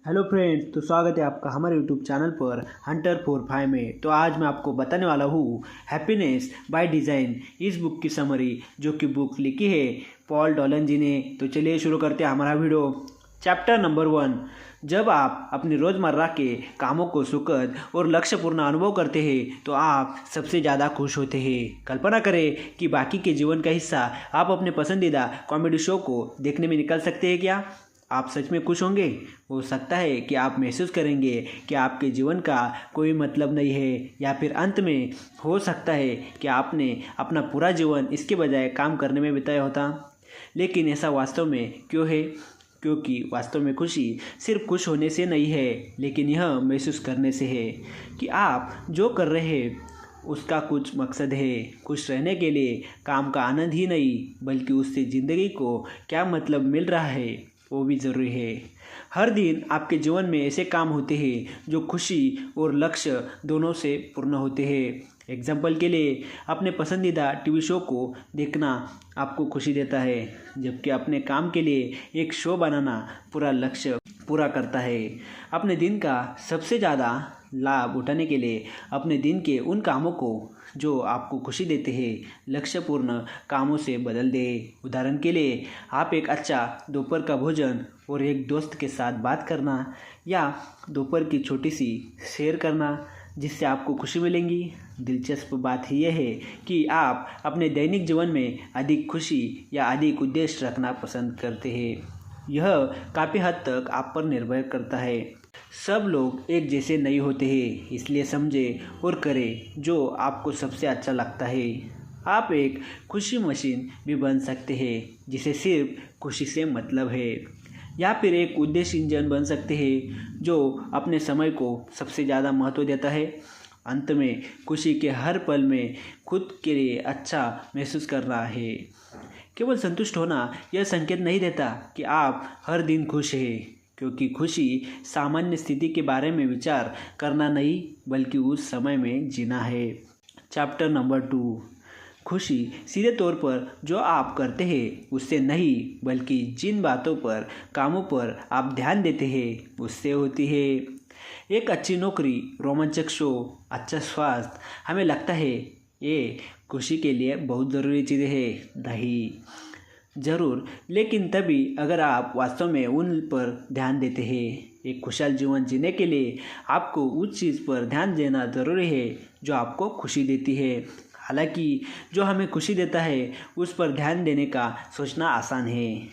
Hello friends, तो स्वागत है आपका हमारे यूट्यूब चैनल पर हंटर 45 में। तो आज मैं आपको बताने वाला हूँ हैप्पीनेस बाय डिज़ाइन, इस बुक की समरी, जो कि बुक लिखी है पॉल डॉलन जी ने। तो चलिए शुरू करते हैं हमारा वीडियो। Chapter number 1। जब आप अपनी रोज़मर्रा के कामों को सुखद और लक्ष्यपूर्ण अनुभव करते हैं तो आप सबसे ज़्यादा खुश होते हैं। कल्पना करें कि बाकी के जीवन का हिस्सा आप अपने पसंदीदा कॉमेडी शो को देखने में निकाल सकते हैं। क्या आप सच में खुश होंगे? हो सकता है कि आप महसूस करेंगे कि आपके जीवन का कोई मतलब नहीं है, या फिर अंत में हो सकता है कि आपने अपना पूरा जीवन इसके बजाय काम करने में बिताया होता। लेकिन ऐसा वास्तव में क्यों है? क्योंकि वास्तव में खुशी सिर्फ खुश होने से नहीं है, लेकिन यह महसूस करने से है कि आप जो कर रहे हैं उसका कुछ मकसद है। खुश रहने के लिए काम का आनंद ही नहीं, बल्कि उससे ज़िंदगी को क्या मतलब मिल रहा है वो भी ज़रूरी है। हर दिन आपके जीवन में ऐसे काम होते हैं जो खुशी और लक्ष्य दोनों से पूर्ण होते हैं। एग्जाम्पल के लिए, अपने पसंदीदा टीवी शो को देखना आपको खुशी देता है, जबकि अपने काम के लिए एक शो बनाना पूरा लक्ष्य पूरा करता है। अपने दिन का सबसे ज़्यादा लाभ उठाने के लिए अपने दिन के उन कामों को जो आपको खुशी देते हैं लक्ष्यपूर्ण कामों से बदल दें। उदाहरण के लिए, आप एक अच्छा दोपहर का भोजन और एक दोस्त के साथ बात करना, या दोपहर की छोटी सी सैर करना जिससे आपको खुशी मिलेंगी। दिलचस्प बात यह है कि आप अपने दैनिक जीवन में अधिक खुशी या अधिक उद्देश्य रखना पसंद करते हैं। यह काफ़ी हद तक आप पर निर्भर करता है। सब लोग एक जैसे नहीं होते हैं, इसलिए समझें और करें जो आपको सबसे अच्छा लगता है। आप एक खुशी मशीन भी बन सकते हैं जिसे सिर्फ खुशी से मतलब है, या फिर एक उद्देश्य इंजन बन सकते हैं जो अपने समय को सबसे ज़्यादा महत्व देता है। अंत में खुशी के हर पल में खुद के लिए अच्छा महसूस करना है। केवल संतुष्ट होना यह संकेत नहीं देता कि आप हर दिन खुश हैं, क्योंकि खुशी सामान्य स्थिति के बारे में विचार करना नहीं, बल्कि उस समय में जीना है। Chapter number 2। खुशी सीधे तौर पर जो आप करते हैं उससे नहीं, बल्कि जिन बातों पर, कामों पर आप ध्यान देते हैं उससे होती है। एक अच्छी नौकरी, रोमांचक शो, अच्छा स्वास्थ्य, हमें लगता है ये खुशी के लिए बहुत ज़रूरी चीज़ें हैं। नहीं, ज़रूर, लेकिन तभी अगर आप वास्तव में उन पर ध्यान देते हैं। एक खुशहाल जीवन जीने के लिए आपको उस चीज़ पर ध्यान देना ज़रूरी है जो आपको खुशी देती है। हालांकि जो हमें खुशी देता है उस पर ध्यान देने का सोचना आसान है,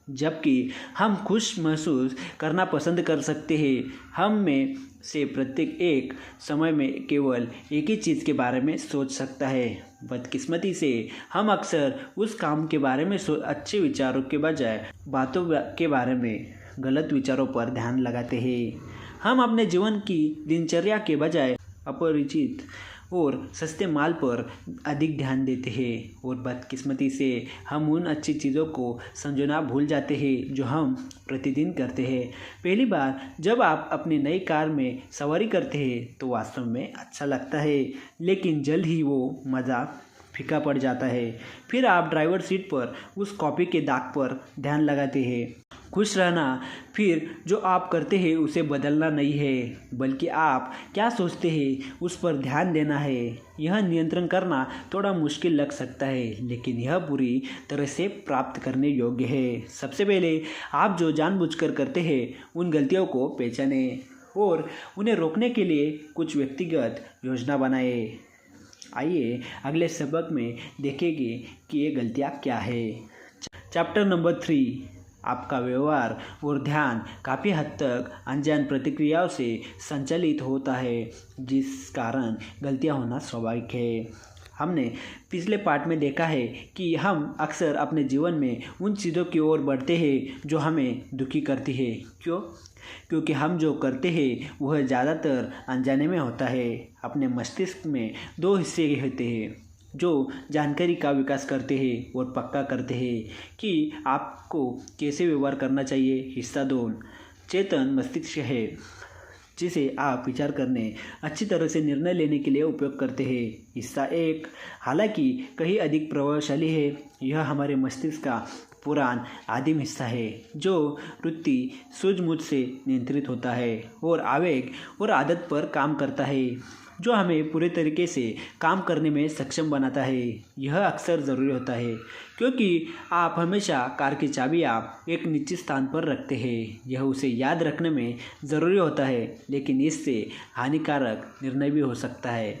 जबकि हम खुश महसूस करना पसंद कर सकते हैं। हम में से प्रत्येक एक समय में केवल एक ही चीज़ के बारे में सोच सकता है। बदकिस्मती से हम अक्सर उस काम के बारे में अच्छे विचारों के बजाय बातों के बारे में गलत विचारों पर ध्यान लगाते हैं। हम अपने जीवन की दिनचर्या के बजाय अपरिचित और सस्ते माल पर अधिक ध्यान देते हैं, और बदकिस्मती से हम उन अच्छी चीज़ों को संजोना भूल जाते हैं जो हम प्रतिदिन करते हैं। पहली बार जब आप अपनी नई कार में सवारी करते हैं तो वास्तव में अच्छा लगता है, लेकिन जल्द ही वो मज़ा फीका पड़ जाता है। फिर आप ड्राइवर सीट पर उस कॉपी के दाग पर ध्यान लगाते हैं। खुश रहना फिर जो आप करते हैं उसे बदलना नहीं है, बल्कि आप क्या सोचते हैं उस पर ध्यान देना है। यह नियंत्रण करना थोड़ा मुश्किल लग सकता है, लेकिन यह पूरी तरह से प्राप्त करने योग्य है। सबसे पहले आप जो जानबूझकर करते हैं उन गलतियों को पहचानें और उन्हें रोकने के लिए कुछ व्यक्तिगत योजना बनाएं। आइए अगले सबक में देखेंगे कि ये गलतियाँ क्या है। Chapter number 3। आपका व्यवहार और ध्यान काफ़ी हद तक अनजान प्रतिक्रियाओं से संचालित होता है, जिस कारण गलतियां होना स्वाभाविक है। हमने पिछले पार्ट में देखा है कि हम अक्सर अपने जीवन में उन चीज़ों की ओर बढ़ते हैं जो हमें दुखी करती है। क्यों? क्योंकि हम जो करते हैं वह ज़्यादातर अनजाने में होता है। अपने मस्तिष्क में 2 हिस्से होते हैं जो जानकारी का विकास करते हैं और पक्का करते हैं कि आपको कैसे व्यवहार करना चाहिए। हिस्सा 2 चेतन मस्तिष्क है, जिसे आप विचार करने, अच्छी तरह से निर्णय लेने के लिए उपयोग करते हैं। हिस्सा 1 हालांकि कहीं अधिक प्रभावशाली है। यह हमारे मस्तिष्क का पुरान आदिम हिस्सा है जो वृत्ति सूझबूझ से नियंत्रित होता है और आवेग और आदत पर काम करता है, जो हमें पूरे तरीके से काम करने में सक्षम बनाता है। यह अक्सर ज़रूरी होता है क्योंकि आप हमेशा कार की चाबियाँ एक निश्चित स्थान पर रखते हैं। यह उसे याद रखने में ज़रूरी होता है, लेकिन इससे हानिकारक निर्णय भी हो सकता है।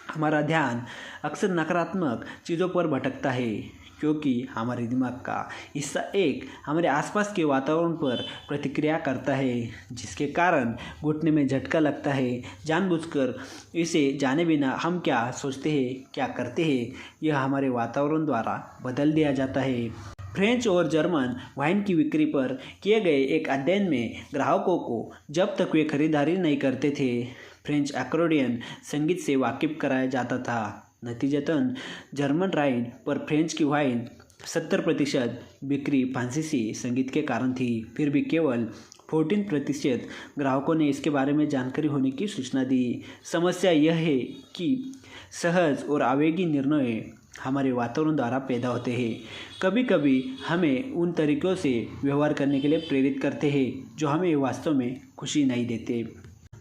हमारा ध्यान अक्सर नकारात्मक चीज़ों पर भटकता है क्योंकि हमारे दिमाग का हिस्सा एक हमारे आसपास के वातावरण पर प्रतिक्रिया करता है, जिसके कारण घुटने में झटका लगता है। जानबूझकर इसे जाने बिना हम क्या सोचते हैं, क्या करते हैं, यह हमारे वातावरण द्वारा बदल दिया जाता है। फ्रेंच और जर्मन वाइन की बिक्री पर किए गए एक अध्ययन में ग्राहकों को जब तक वे खरीदारी नहीं करते थे, फ्रेंच अकॉर्डियन संगीत से वाकिफ कराया जाता था। नतीजतन जर्मन राइन पर फ्रेंच की वाइन 70% बिक्री फ्रांसीसी संगीत के कारण थी। फिर भी केवल 14% ग्राहकों ने इसके बारे में जानकारी होने की सूचना दी। समस्या यह है कि सहज और आवेगी निर्णय हमारे वातावरण द्वारा पैदा होते हैं। कभी कभी हमें उन तरीक़ों से व्यवहार करने के लिए प्रेरित करते हैं जो हमें वास्तव में खुशी नहीं देते।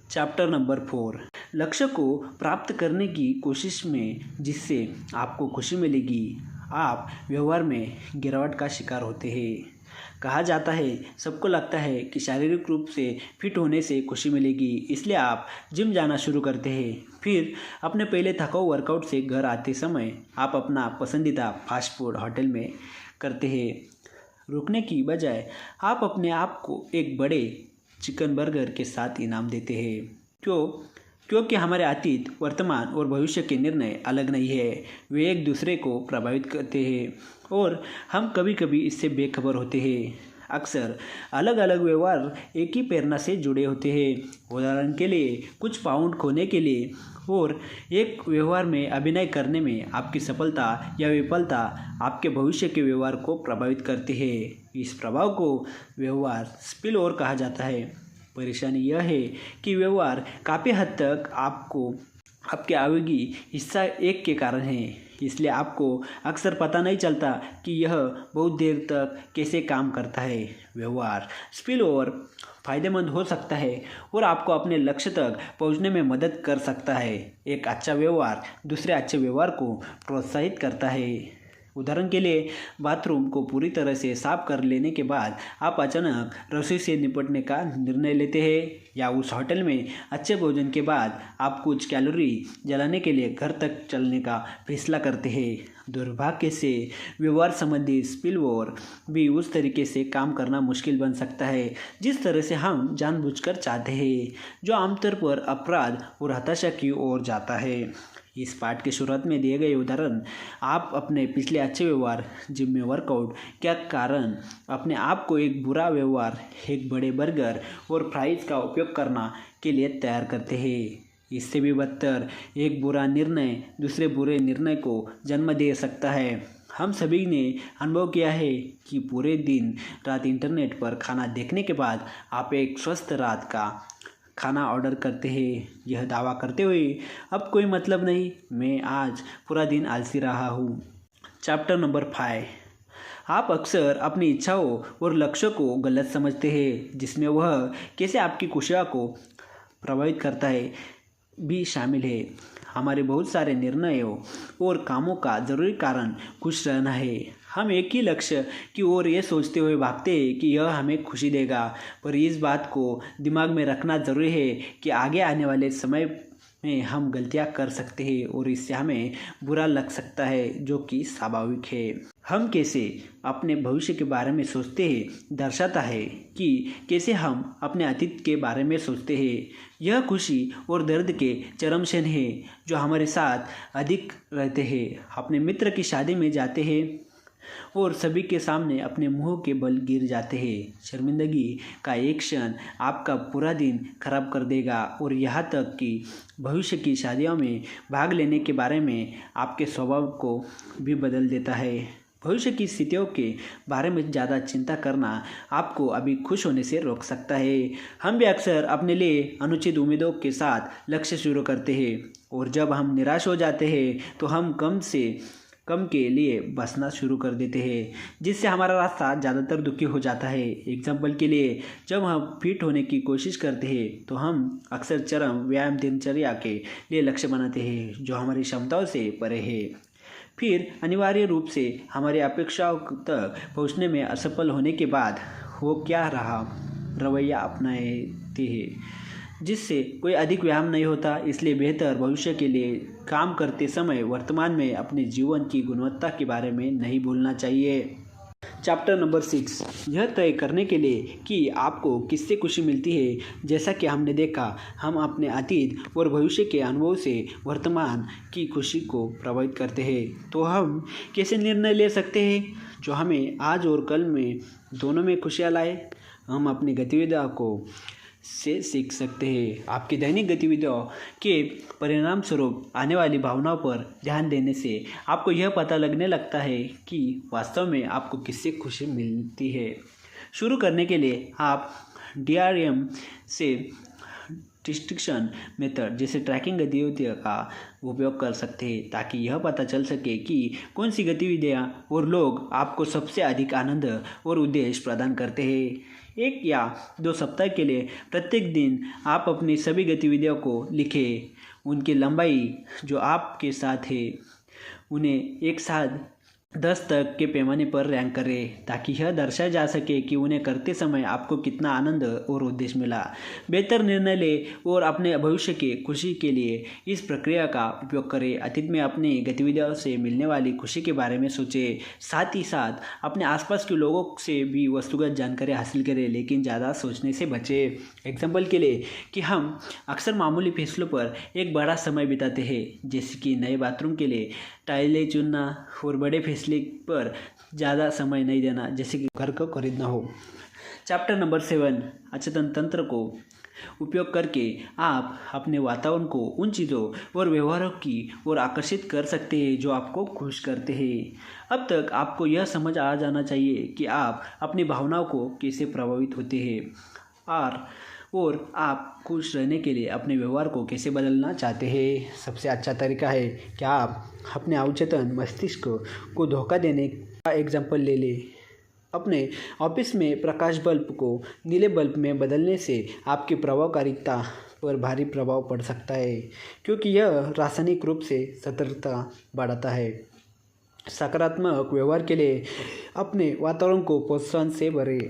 चैप्टर नंबर 4, लक्ष्य को प्राप्त करने की कोशिश में जिससे आपको खुशी मिलेगी, आप व्यवहार में गिरावट का शिकार होते हैं। कहा जाता है सबको लगता है कि शारीरिक रूप से फिट होने से खुशी मिलेगी, इसलिए आप जिम जाना शुरू करते हैं। फिर अपने पहले थकाऊ वर्कआउट से घर आते समय आप अपना पसंदीदा फास्ट फूड होटल में करते हैं। रुकने की बजाय आप अपने आप को एक बड़े चिकन बर्गर के साथ इनाम देते हैं। क्योंकि हमारे अतीत, वर्तमान और भविष्य के निर्णय अलग नहीं है, वे एक दूसरे को प्रभावित करते हैं और हम कभी कभी इससे बेखबर होते हैं। अक्सर अलग अलग व्यवहार एक ही प्रेरणा से जुड़े होते हैं। उदाहरण के लिए कुछ पाउंड खोने के लिए और एक व्यवहार में अभिनय करने में आपकी सफलता या विफलता आपके भविष्य के व्यवहार को प्रभावित करते हैं। इस प्रभाव को व्यवहार स्पिल ओवर कहा जाता है। परेशानी यह है कि व्यवहार काफ़ी हद तक आपके आवेगी हिस्सा एक के कारण है, इसलिए आपको अक्सर पता नहीं चलता कि यह बहुत देर तक कैसे काम करता है। व्यवहार स्पिल ओवर फ़ायदेमंद हो सकता है और आपको अपने लक्ष्य तक पहुंचने में मदद कर सकता है। एक अच्छा व्यवहार दूसरे अच्छे व्यवहार को प्रोत्साहित करता है। उदाहरण के लिए बाथरूम को पूरी तरह से साफ कर लेने के बाद आप अचानक रसोई से निपटने का निर्णय लेते हैं, या उस होटल में अच्छे भोजन के बाद आप कुछ कैलोरी जलाने के लिए घर तक चलने का फैसला करते हैं। दुर्भाग्य से व्यवहार संबंधी स्पिल ओवर भी उस तरीके से काम करना मुश्किल बन सकता है जिस तरह से हम जानबूझकर चाहते हैं, जो आमतौर पर अपराध और हताशा की ओर जाता है। इस पाठ के शुरुआत में दिए गए उदाहरण आप अपने पिछले अच्छे व्यवहार, जिम में वर्कआउट के कारण अपने आप को एक बुरा व्यवहार, एक बड़े बर्गर और फ्राइज का उपयोग करना के लिए तैयार करते हैं। इससे भी बदतर, एक बुरा निर्णय दूसरे बुरे निर्णय को जन्म दे सकता है। हम सभी ने अनुभव किया है कि पूरे दिन रात इंटरनेट पर खाना देखने के बाद आप एक स्वस्थ रात का खाना ऑर्डर करते हैं, यह दावा करते हुए अब कोई मतलब नहीं, मैं आज पूरा दिन आलसी रहा हूँ। चैप्टर नंबर 5, आप अक्सर अपनी इच्छाओं और लक्ष्यों को गलत समझते हैं, जिसमें वह कैसे आपकी खुशियों को प्रभावित करता है भी शामिल है। हमारे बहुत सारे निर्णयों और कामों का ज़रूरी कारण खुश रहना है। हम एक ही लक्ष्य की ओर ये सोचते हुए भागते हैं कि यह हमें खुशी देगा, पर इस बात को दिमाग में रखना ज़रूरी है कि आगे आने वाले समय में हम गलतियां कर सकते हैं और इससे हमें बुरा लग सकता है, जो कि स्वाभाविक है। हम कैसे अपने भविष्य के बारे में सोचते हैं दर्शाता है कि कैसे हम अपने अतीत के बारे में सोचते हैं। यह खुशी और दर्द के चरम क्षण है जो हमारे साथ अधिक रहते हैं। अपने मित्र की शादी में जाते हैं और सभी के सामने अपने मुंह के बल गिर जाते हैं। शर्मिंदगी का एक क्षण आपका पूरा दिन खराब कर देगा और यहाँ तक कि भविष्य की शादियों में भाग लेने के बारे में आपके स्वभाव को भी बदल देता है। भविष्य की स्थितियों के बारे में ज़्यादा चिंता करना आपको अभी खुश होने से रोक सकता है। हम भी अक्सर अपने लिए अनुचित उम्मीदों के साथ लक्ष्य शुरू करते हैं और जब हम निराश हो जाते हैं तो हम कम के लिए बसना शुरू कर देते हैं, जिससे हमारा रास्ता ज़्यादातर दुखी हो जाता है। एग्जाम्पल के लिए, जब हम फिट होने की कोशिश करते हैं तो हम अक्सर चरम व्यायाम दिनचर्या के लिए लक्ष्य बनाते हैं जो हमारी क्षमताओं से परे है। फिर अनिवार्य रूप से हमारी अपेक्षाओं तक पहुंचने में असफल होने के बाद वो क्या रवैया अपनाते हैं, जिससे कोई अधिक व्यायाम नहीं होता। इसलिए बेहतर भविष्य के लिए काम करते समय वर्तमान में अपने जीवन की गुणवत्ता के बारे में नहीं भूलना चाहिए। चैप्टर नंबर 6, यह तय करने के लिए कि आपको किससे खुशी मिलती है। जैसा कि हमने देखा, हम अपने अतीत और भविष्य के अनुभव से वर्तमान की खुशी को प्रभावित करते हैं। तो हम कैसे निर्णय ले सकते हैं जो हमें आज और कल में दोनों में खुशियाँ लाए। हम अपनी गतिविधियों को से सीख सकते हैं। आपकी दैनिक गतिविधियों के परिणाम स्वरूप आने वाली भावनाओं पर ध्यान देने से आपको यह पता लगने लगता है कि वास्तव में आपको किससे खुशी मिलती है। शुरू करने के लिए आप DRM से डिस्ट्रिक्शन मेथड जैसे ट्रैकिंग गतिविधियों का उपयोग कर सकते हैं, ताकि यह पता चल सके कि कौन सी गतिविधियाँ और लोग आपको सबसे अधिक आनंद और उद्देश्य प्रदान करते हैं। 1 या 2 सप्ताह के लिए प्रत्येक दिन आप अपनी सभी गतिविधियों को लिखें। उनकी लंबाई जो आपके साथ है, उन्हें 1 साथ 10 तक के पैमाने पर रैंक करें, ताकि यह दर्शाया जा सके कि उन्हें करते समय आपको कितना आनंद और उद्देश्य मिला। बेहतर निर्णय लें और अपने भविष्य की खुशी के लिए इस प्रक्रिया का उपयोग करें। अतीत में अपनी गतिविधियों से मिलने वाली खुशी के बारे में सोचें। साथ ही साथ अपने आसपास के लोगों से भी वस्तुगत जानकारी हासिल करें, लेकिन ज़्यादा सोचने से बचें। एग्जाम्पल के लिए कि हम अक्सर मामूली फैसलों पर एक बड़ा समय बिताते हैं, जैसे कि नए बाथरूम के लिए टाइलें चुनना, और बड़े फैसले पर ज़्यादा समय नहीं देना, जैसे कि घर को खरीदना हो। चैप्टर नंबर 7, अचेतन तंत्र को उपयोग करके आप अपने वातावरण को उन चीज़ों और व्यवहारों की ओर आकर्षित कर सकते हैं जो आपको खुश करते हैं। अब तक आपको यह समझ आ जाना चाहिए कि आप अपनी भावनाओं को कैसे प्रभावित होते हैं और आप खुश रहने के लिए अपने व्यवहार को कैसे बदलना चाहते हैं। सबसे अच्छा तरीका है कि आप अपने अवचेतन मस्तिष्क को धोखा देने का एग्जाम्पल ले लें। अपने ऑफिस में प्रकाश बल्ब को नीले बल्ब में बदलने से आपकी प्रभावकारिता पर भारी प्रभाव पड़ सकता है, क्योंकि यह रासायनिक रूप से सतर्कता बढ़ाता है। सकारात्मक व्यवहार के लिए अपने वातावरण को प्रोत्साहन से भरें।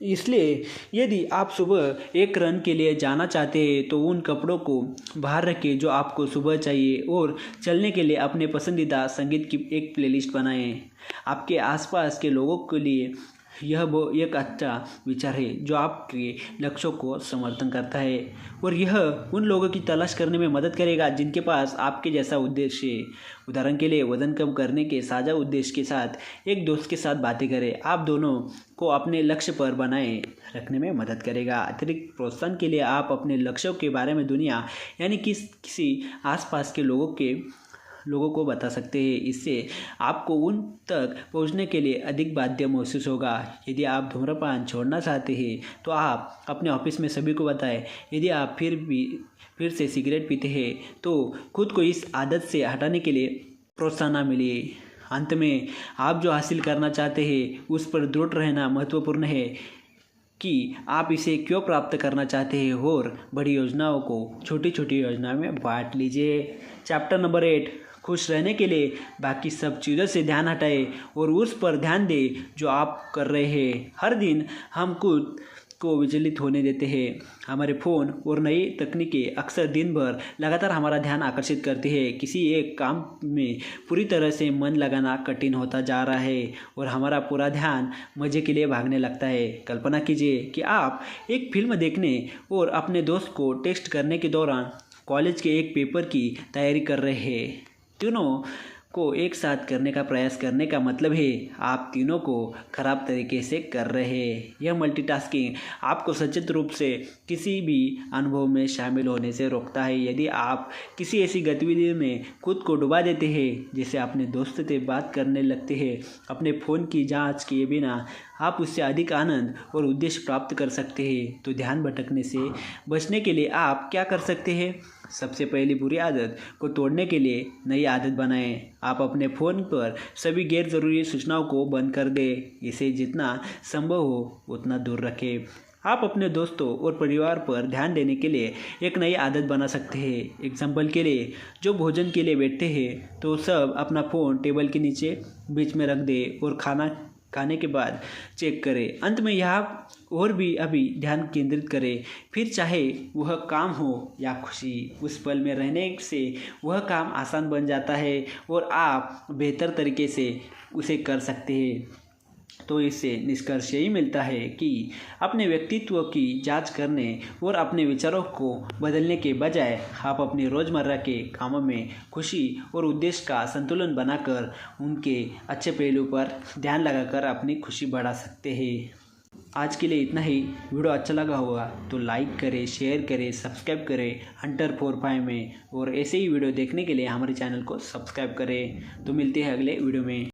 इसलिए यदि आप सुबह एक रन के लिए जाना चाहते हैं तो उन कपड़ों को बाहर रखें जो आपको सुबह चाहिए, और चलने के लिए अपने पसंदीदा संगीत की एक प्लेलिस्ट बनाएं। आपके आसपास के लोगों के लिए यह एक अच्छा विचार है जो आपके लक्ष्यों को समर्थन करता है, और यह उन लोगों की तलाश करने में मदद करेगा जिनके पास आपके जैसा उद्देश्य है। उदाहरण के लिए, वजन कम करने के साझा उद्देश्य के साथ एक दोस्त के साथ बातें करें। आप दोनों को अपने लक्ष्य पर बनाए रखने में मदद करेगा। अतिरिक्त प्रोत्साहन के लिए आप अपने लक्ष्यों के बारे में दुनिया यानी किसी आसपास के लोगों को बता सकते हैं। इससे आपको उन तक पहुंचने के लिए अधिक बाध्य महसूस होगा। यदि आप धूम्रपान छोड़ना चाहते हैं तो आप अपने ऑफिस में सभी को बताएं। यदि आप फिर से सिगरेट पीते हैं तो खुद को इस आदत से हटाने के लिए प्रोत्साहन मिले। अंत में, आप जो हासिल करना चाहते हैं उस पर दृढ़ रहना महत्वपूर्ण है कि आप इसे क्यों प्राप्त करना चाहते हैं, और बड़ी योजनाओं को छोटी छोटी योजनाओं में बांट लीजिए। चैप्टर नंबर 8, खुश रहने के लिए बाकी सब चीज़ों से ध्यान हटाएं और उस पर ध्यान दें जो आप कर रहे हैं। हर दिन हम खुद को विचलित होने देते हैं। हमारे फ़ोन और नई तकनीकें अक्सर दिन भर लगातार हमारा ध्यान आकर्षित करती है। किसी एक काम में पूरी तरह से मन लगाना कठिन होता जा रहा है और हमारा पूरा ध्यान मज़े के लिए भागने लगता है। कल्पना कीजिए कि आप एक फिल्म देखने और अपने दोस्त को टेक्स्ट करने के दौरान कॉलेज के एक पेपर की तैयारी कर रहे हैं। तीनों को एक साथ करने का प्रयास करने का मतलब है आप तीनों को खराब तरीके से कर रहे हैं। यह मल्टीटास्किंग आपको सचेत रूप से किसी भी अनुभव में शामिल होने से रोकता है। यदि आप किसी ऐसी गतिविधि में खुद को डुबा देते हैं, जैसे अपने दोस्त से बात करने लगते हैं अपने फ़ोन की जांच किए बिना, आप उससे अधिक आनंद और उद्देश्य प्राप्त कर सकते हैं। तो ध्यान भटकने से बचने के लिए आप क्या कर सकते हैं? सबसे पहली बुरी आदत को तोड़ने के लिए नई आदत बनाएं। आप अपने फ़ोन पर सभी गैर ज़रूरी सूचनाओं को बंद कर दें। इसे जितना संभव हो उतना दूर रखें। आप अपने दोस्तों और परिवार पर ध्यान देने के लिए एक नई आदत बना सकते हैं। एग्जाम्पल के लिए, जो भोजन के लिए बैठते हैं तो सब अपना फ़ोन टेबल के नीचे बीच में रख दें और खाना खाने के बाद चेक करें। अंत में यहाँ और भी अभी ध्यान केंद्रित करें, फिर चाहे वह काम हो या खुशी, उस पल में रहने से वह काम आसान बन जाता है और आप बेहतर तरीके से उसे कर सकते हैं। तो इससे निष्कर्ष यही मिलता है कि अपने व्यक्तित्व की जांच करने और अपने विचारों को बदलने के बजाय आप अपनी रोज़मर्रा के कामों में खुशी और उद्देश्य का संतुलन बनाकर उनके अच्छे पहलू पर ध्यान लगाकर अपनी खुशी बढ़ा सकते हैं। आज के लिए इतना ही। वीडियो अच्छा लगा होगा तो लाइक करें, शेयर करें, सब्सक्राइब करें hunter45 में, और ऐसे ही वीडियो देखने के लिए हमारे चैनल को सब्सक्राइब करें। तो मिलते हैं अगले वीडियो में।